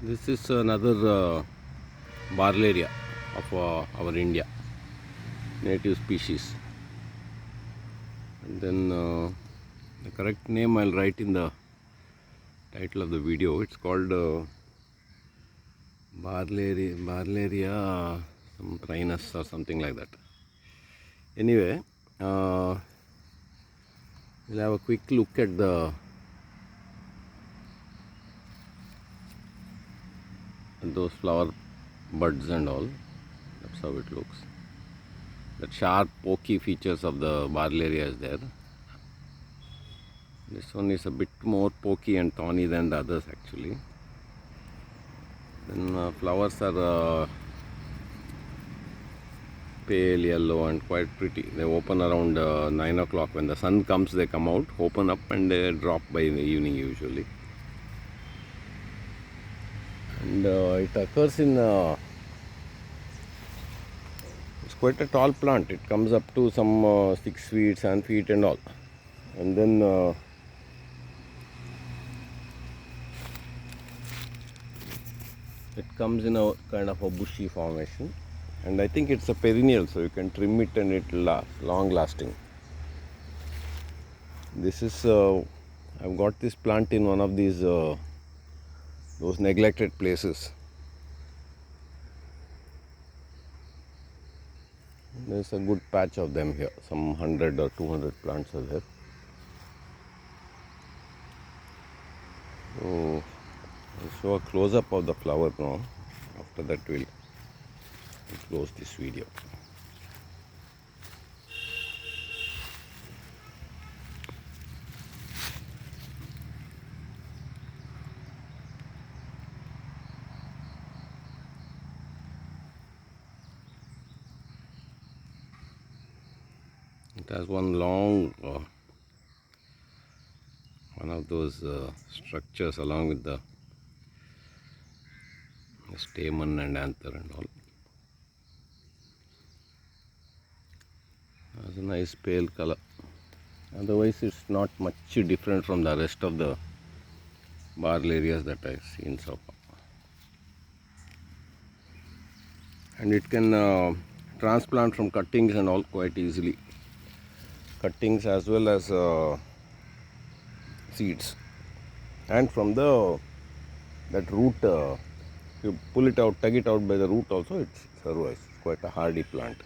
This is another Barleria of our India, native species. And then the correct name I'll write in the title of the video. It's called Barleria some prionitis or something like that. Anyway, we'll have a quick look at those flower buds and all. That's how it looks. The sharp pokey features of the Barleria is there. This one is a bit more pokey and thorny than the others actually. Then flowers are pale yellow and quite pretty. They open around 9 o'clock. When the sun comes, they come out, open up, and they drop by the evening usually. And it occurs in it's quite a tall plant. It comes up to some 6 feet, 7 feet and all. And then it comes in a kind of a bushy formation, and I think it's a perennial, so you can trim it and it will last, long lasting. This is I've got this plant in one of these those neglected places. There's a good patch of them here. Some 100 or 200 plants are there. So I'll show a close-up of the flower now. After that we'll close this video. It has one long one of those structures along with the stamen and anther and all. Has a nice pale color. Otherwise it's not much different from the rest of the Barlerias that I've seen so far. And it can transplant from cuttings and all quite easily. Cuttings as well as seeds. And from that root, if you pull it out, tug it out by the root also, it survives. It's quite a hardy plant.